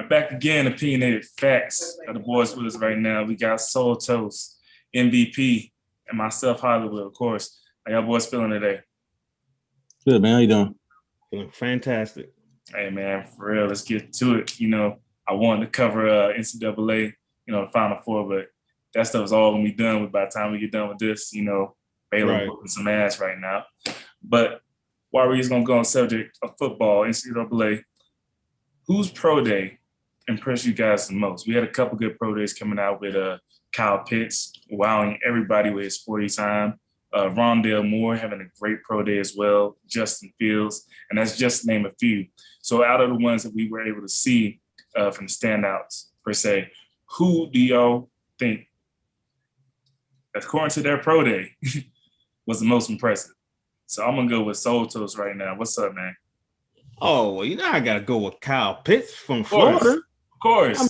Back again, Opinionated Faxx. Got the boys with us right now. We got Soul Toast, MVP, and myself, Hollywood, of course. How y'all boys feeling today? Good, man. How you doing? Feeling fantastic. Hey, man, for real, let's get to it. I wanted to cover NCAA, the Final Four, but that stuff's all going to be done by the time we get done with this. Baylor Right. whooping some ass right now. But while we're just going to go on the subject of football, NCAA, whose pro day impressed you guys the most? We had a couple good pro days coming out with Kyle Pitts wowing everybody with his 40 time. Rondale Moore having a great pro day as well. Justin Fields, and that's just to name a few. So out of the ones that we were able to see from standouts per se, who do y'all think, according to their pro day, was the most impressive? So I'm gonna go with Soul Toast right now. What's up, man? Oh, well, I got to go with Kyle Pitts from Florida. Of course.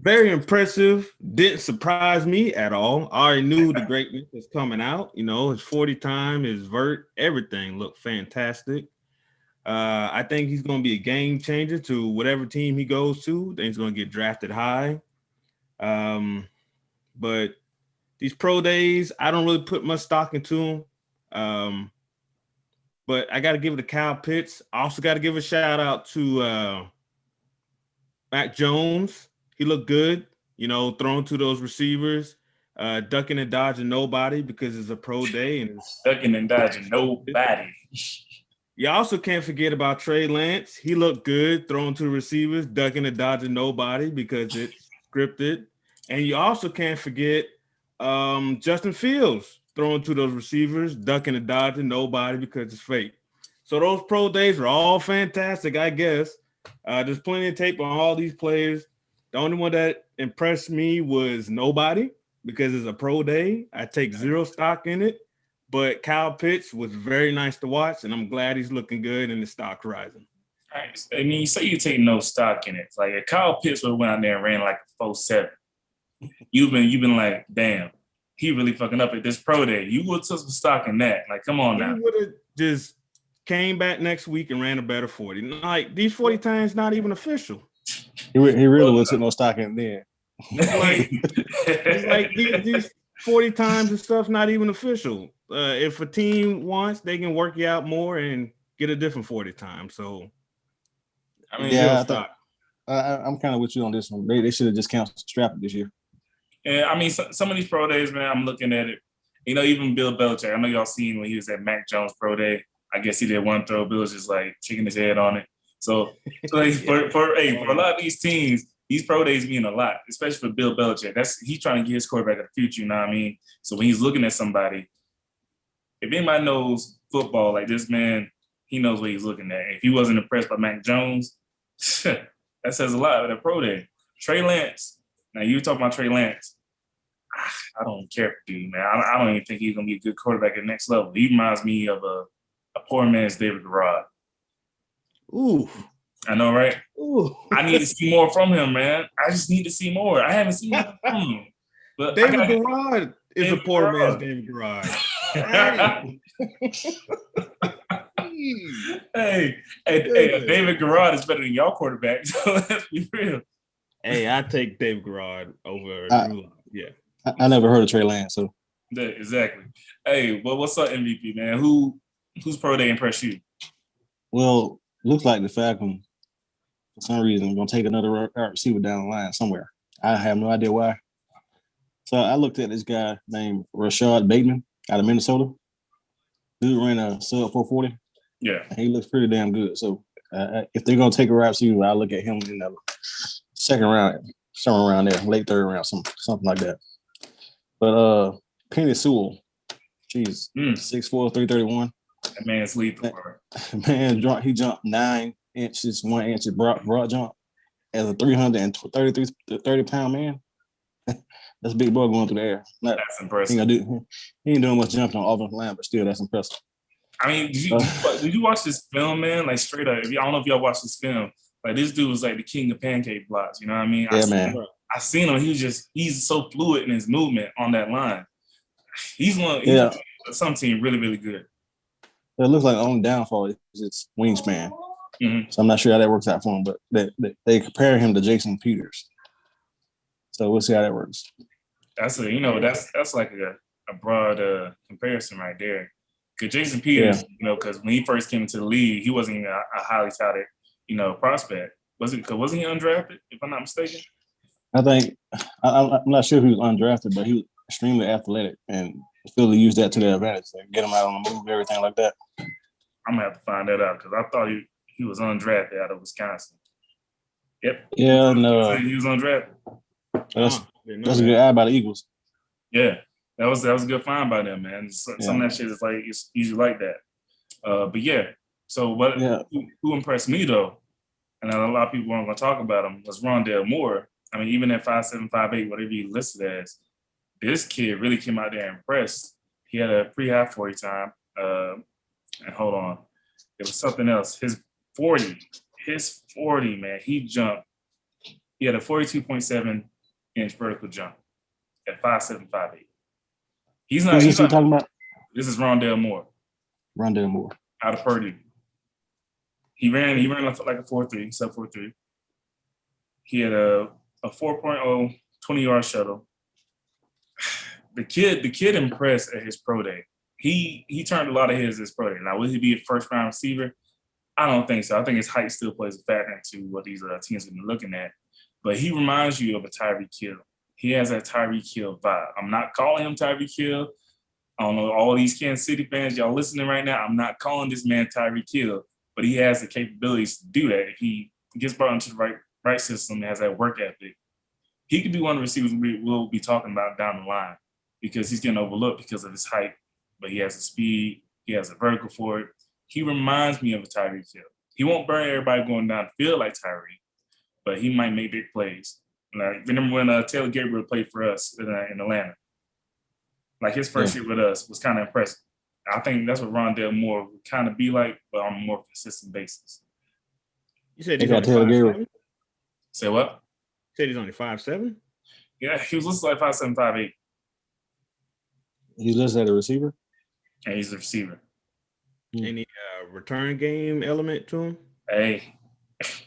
Very impressive. Didn't surprise me at all. I already knew the greatness was coming out. His 40 time, his vert, everything looked fantastic. I think he's going to be a game changer to whatever team he goes to. I think he's going to get drafted high. But these pro days, I don't really put much stock into them. But I got to give it to Kyle Pitts. I also got to give a shout out to Mac Jones. He looked good, throwing to those receivers, ducking and dodging nobody because it's a pro day. And it's ducking and dodging nobody. You also can't forget about Trey Lance. He looked good throwing to receivers, ducking and dodging nobody because it's scripted. And you also can't forget Justin Fields throwing to those receivers, ducking and dodging nobody because it's fake. So those pro days are all fantastic, I guess. There's plenty of tape on all these players. The only one that impressed me was nobody because it's a pro day. I take zero stock in it. But Kyle Pitts was very nice to watch, and I'm glad he's looking good and the stock's rising. Right. I mean, you say you take no stock in it. Like if Kyle Pitts would have went out there and ran like a 4.7, you've been like, damn, he really fucking up at this pro day. You would have took some stock in that. Like, come on now. He would have just came back next week and ran a better 40. Like these 40 times not even official. He really would took no stock in there. It's like these 40 times and stuff not even official. If a team wants, they can work you out more and get a different 40 times. So, I mean, yeah, I'm kind of with you on this one. They should have just canceled Strap this year. Yeah, I mean, some of these pro days, man, I'm looking at it. Even Bill Belichick. I know y'all seen when he was at Mac Jones pro day. I guess he did one throw. Bill was just like shaking his head on it. So like, for a lot of these teams, these pro days mean a lot, especially for Bill Belichick. He's trying to get his quarterback of the future, you know what I mean? So when he's looking at somebody, if anybody knows football, like this man, he knows what he's looking at. If he wasn't impressed by Mac Jones, that says a lot at a pro day. Trey Lance, now you talking about Trey Lance. I don't care for dude, man. I don't even think he's going to be a good quarterback at the next level. He reminds me of a poor man's David Garrard. Ooh. I know, right? Ooh. I need to see more from him, man. I just need to see more. I haven't seen more from him. But David Garrard is a poor man's David Garrard. Hey, David Garrard is better than y'all quarterback, so let's be real. Hey, I take David Garrard over yeah. I never heard of Trey Lance, so yeah, exactly. Hey, well, what's up, MVP, man? Whose pro day impressed you? Well, looks like the Falcons, for some reason, are going to take another receiver down the line somewhere. I have no idea why. So I looked at this guy named Rashad Bateman out of Minnesota. Dude ran a sub 440. Yeah. And he looks pretty damn good. So if they're going to take a wide receiver, I'll look at him in the second round, somewhere around there, late third round, something like that. But Penny Sewell, geez, 6'4", 331. That man's lethal. Man, he jumped 9 inches, 1 inch broad jump as a 330-pound man. That's a big boy going through the air. That's impressive. He ain't doing much jumping on offensive line, but still, that's impressive. I mean, did you watch this film, man? Like straight up, I don't know if y'all watched this film. Like this dude was like the king of pancake blocks. You know what I mean? I seen him. He's so fluid in his movement on that line. He's some team really, really good. It looks like the only downfall is its wingspan. Mhm. So I'm not sure how that works out for him, but they compare him to Jason Peters. So we'll see how that works. That's that's like a broad comparison right there. Because Jason Peters, because when he first came into the league, he wasn't even a highly touted, prospect. Wasn't he undrafted? If I'm not mistaken. I think I'm not sure if he was undrafted, but he was extremely athletic, and Philly used that to their advantage. Like get him out on the move, everything like that. I'm gonna have to find that out because I thought he was undrafted out of Wisconsin. Yep. Yeah, no, He was undrafted. that's a good eye by the Eagles. Yeah, that was a good find by them, man. Some of that shit is like it's usually like that. But yeah. So who impressed me though, and a lot of people weren't gonna talk about him, was Rondale Moore. I mean, even at 5'7", 5'8", whatever he listed as, this kid really came out there and impressed. He had a pretty high 40 time. And hold on, it was something else. His 40, man, he jumped. He had a 42.7 inch vertical jump at 5'7", 5'8". He's not. Who's talking about? This is Rondale Moore. Rondale Moore Out of Purdue. He ran like a 4.3, sub 4.3. He had a 4.0 20-yard shuttle. The kid impressed at his pro day. He turned a lot of his pro day. Now, will he be a first round receiver? I don't think so. I think his height still plays a factor into what these teams have been looking at. But he reminds you of a Tyreek Hill. He has that Tyreek Hill vibe. I'm not calling him Tyreek Hill. I don't know, all these Kansas City fans, y'all listening right now, I'm not calling this man Tyreek Hill, but he has the capabilities to do that. If he gets brought into the right system and has that work ethic, he could be one of the receivers we'll be talking about down the line because he's getting overlooked because of his height, but he has the speed, he has a vertical for it. He reminds me of a Tyreek Hill. He won't burn everybody going down the field like Tyreek, but he might make big plays. Like, remember when Taylor Gabriel played for us in Atlanta? Like his first year with us was kind of impressive. I think that's what Rondale Moore would kind of be like, but on a more consistent basis. You said he's only 5'7"? Say what? You said he's only 5'7"? Yeah, he was listed like 5'7", 5'8". He's listed as a receiver? And he's a receiver. Any return game element to him? Hey,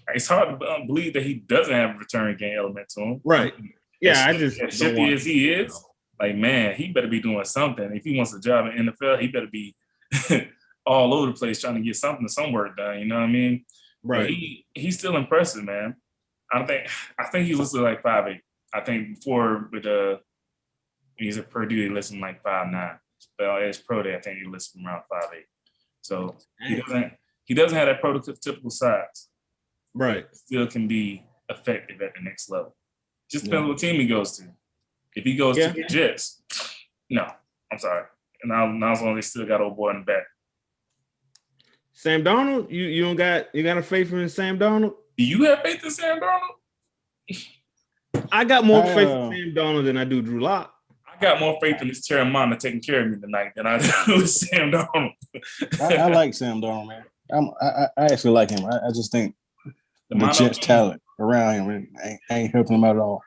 it's hard to believe that he doesn't have a return game element to him. Right. Yeah, as shifty as he is, like, man, he better be doing something. If he wants a job in the NFL, he better be all over the place trying to get some work done. You know what I mean? Right. But he's still impressive, man. I think he listed like 5'8". I think before with he's at Purdue, he listed like 5'9". But at his pro day, I think he listed around 5'8". So he doesn't have that prototypical size. Right. Still can be effective at the next level. Just depends what team he goes to. If he goes to the Jets, no, I'm sorry. And now as long as they still got old boy in the back. Sam Darnold, you got a faith in Sam Darnold? Do you have faith in Sam Darnold? I got more faith in Sam Darnold than I do Drew Lock. I got more faith in this Terramana taking care of me tonight than I do with Sam Darnold. I like Sam Darnold, man. I actually like him. I just think the Jets' talent around him ain't helping him out at all.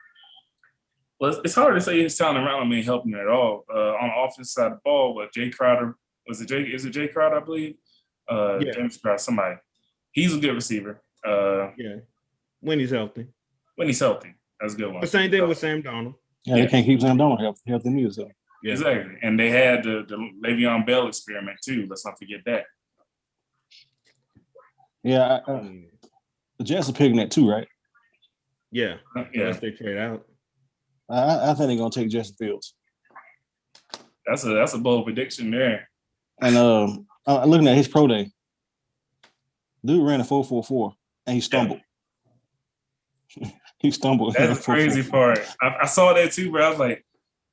Well, it's hard to say his talent around him ain't helping him at all. On the offense side of the ball, Jay Crowder, is it Jay Crowder, I believe? James Crowder, somebody. He's a good receiver. When he's healthy. That's a good one. The same thing with Sam Darnold. Yeah, they can't keep Sam Darnold healthy neither. So. Yeah. Exactly. And they had the Le'Veon Bell experiment too. Let's not forget that. Yeah, the Jets are picking that too, right? Yeah. Unless they trade out. I think they're gonna take Justin Fields. That's a bold prediction there. And looking at his pro day, dude ran a 4.44 and he stumbled. He stumbled. That's the crazy part. I saw that too, bro. I was like,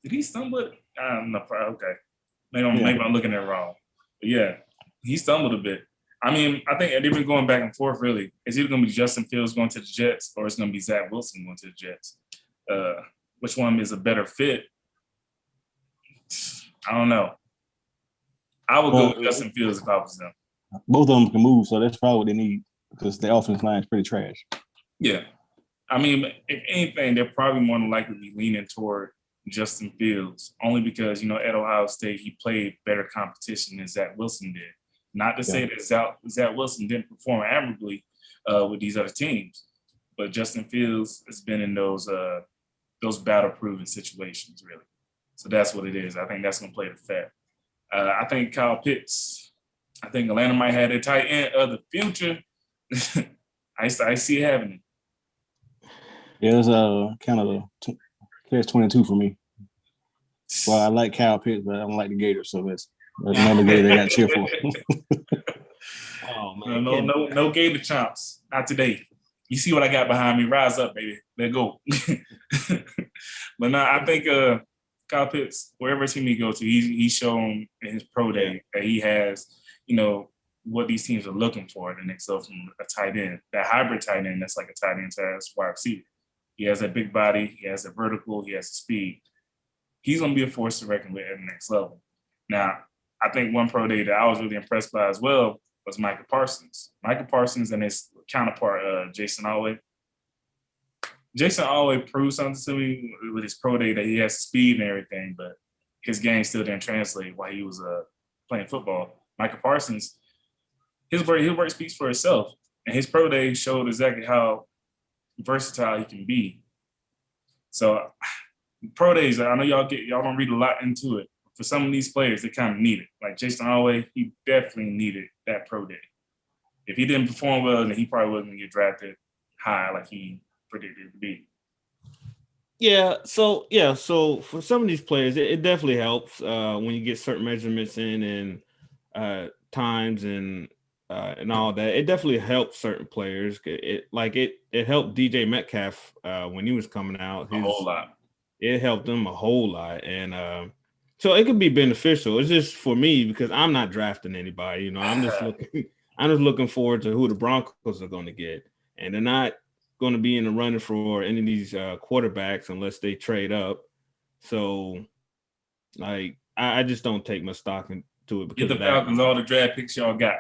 did he stumble? I don't know. Okay. Maybe I'm looking at it wrong. But yeah, he stumbled a bit. I mean, I think they've been going back and forth, really. It's either going to be Justin Fields going to the Jets or it's going to be Zach Wilson going to the Jets. Which one is a better fit? I don't know. I would go with Justin Fields if I was them. Both of them can move, so that's probably what they need because their offensive line is pretty trash. Yeah. I mean, if anything, they're probably more than likely be leaning toward Justin Fields, only because, at Ohio State, he played better competition than Zach Wilson did. Not to say that Zach Wilson didn't perform admirably with these other teams, but Justin Fields has been in those battle-proven situations, really. So that's what it is. I think that's going to play the fact. I think Kyle Pitts. I think Atlanta might have their tight end of the future. I see it happening. Yeah, it's kind of a catch-22 for me. Well, I like Kyle Pitts, but I don't like the Gators, so that's another Gator I got to cheer for. Oh man, no Gator chomps. Not today. You see what I got behind me? Rise up, baby. Let's go. But no, I think Kyle Pitts, wherever team he go to, he's shown in his pro day that he has, what these teams are looking for in the next level from a tight end. That hybrid tight end that's like a tight end to wide receiver. He has a big body, he has a vertical, he has a speed. He's going to be a force to reckon with at the next level. Now, I think one pro day that I was really impressed by as well was Micah Parsons. Micah Parsons and his counterpart, Jason Alway. Jason Alway proved something to me with his pro day that he has speed and everything, but his game still didn't translate while he was playing football. Micah Parsons, his work speaks for itself, and his pro day showed exactly how versatile he can be. So pro days, I know y'all don't read a lot into it. For some of these players, they kind of need it. Like Jason Alway, he definitely needed that pro day. If he didn't perform well, then he probably wasn't going to get drafted high like he predicted to be. So for some of these players, it definitely helps when you get certain measurements in and times and all that. It definitely helps certain players. It helped DJ Metcalf when he was coming out. A whole lot. It helped him a whole lot, and so it could be beneficial. It's just for me because I'm not drafting anybody. I'm just looking forward to who the Broncos are going to get, and they're not going to be in the running for any of these quarterbacks unless they trade up. So, I just don't take much stock into it. Give the Falcons all the draft picks y'all got.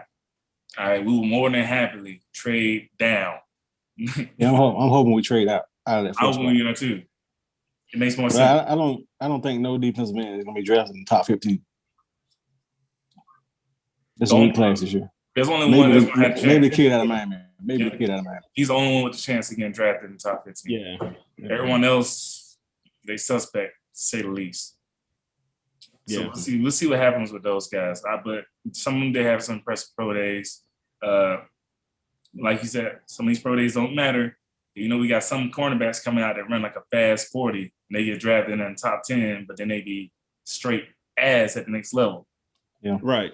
All right, we will more than happily trade down. Yeah, I'm hoping we trade out of that. I hope we do too. It makes more sense. I don't think no defensive man is going to be drafted in the top 15. That's a weak class this year. There's only one that's going to have a chance. Maybe the kid out of Miami. He's the only one with the chance to get drafted in the top 15. Yeah. Everyone else, they suspect, to say the least. So we'll see what happens with those guys. But some of them, they have some impressive pro days. Like you said, some of these pro days don't matter. We got some cornerbacks coming out that run like a fast 40, and they get drafted in the top 10, but then they be straight ass at the next level. Yeah. Right.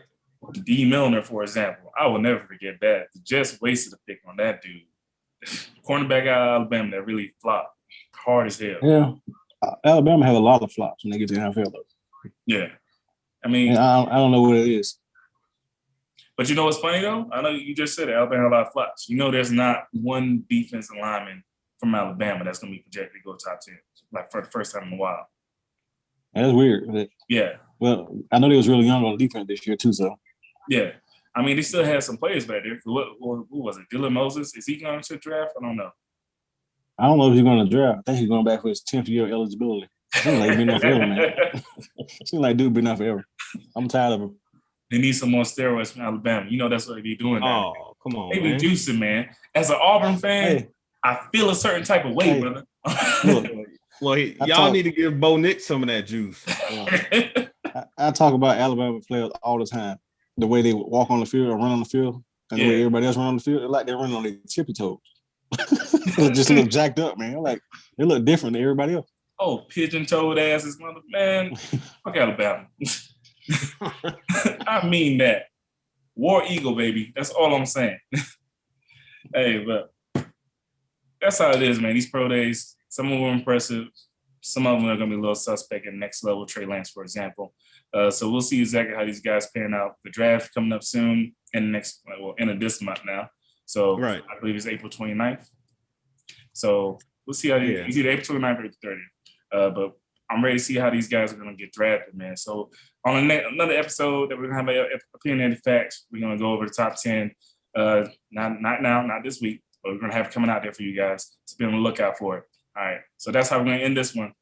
D. Milner, for example. I will never forget that. The Jets wasted a pick on that dude. Cornerback out of Alabama that really flopped hard as hell. Yeah. Alabama have a lot of flops when they get to the NFL, though. Yeah. I mean, and I don't know what it is. But you know what's funny, though? I know you just said it. Alabama had a lot of flops. There's not one defensive lineman from Alabama that's going to be projected to go top 10, like for the first time in a while. That's weird. Yeah. Well, I know they was really young on defense this year, too, so. Yeah. I mean, they still had some players back there. Who was it? Dylan Moses? Is he going to draft? I don't know. I don't know if he's going to draft. I think he's going back for his 10th year eligibility. Seems like he's been there forever, man. Seems like dude been there forever. I'm tired of him. They need some more steroids from Alabama. That's what they be doing now. Oh, come on, they be juicing, man. As an Auburn fan, I feel a certain type of way, brother. Look, y'all need to give Bo Nick some of that juice. I talk about Alabama players all the time. The way they walk on the field or run on the field, and the way everybody else run on the field, it's like they're running on their tippy toes. They just look jacked up, man. Like they look different than everybody else. Oh, pigeon-toed asses, mother man. Fuck Alabama. I mean that. War Eagle, baby. That's all I'm saying. Hey, but that's how it is, man. These pro days, some of them are impressive. Some of them are going to be a little suspect at next level. Trey Lance, for example. So we'll see exactly how these guys pan out. The draft coming up soon end of this month now. So I believe it's April 29th. So we'll see how it's either April 29th or April 30th. But I'm ready to see how these guys are going to get drafted, man. So on another episode that we're going to have Opinionated Faxx, we're going to go over the top 10. Not this week, but we're going to have it coming out there for you guys. So be on the lookout for it. All right. So that's how we're going to end this one.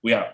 We out.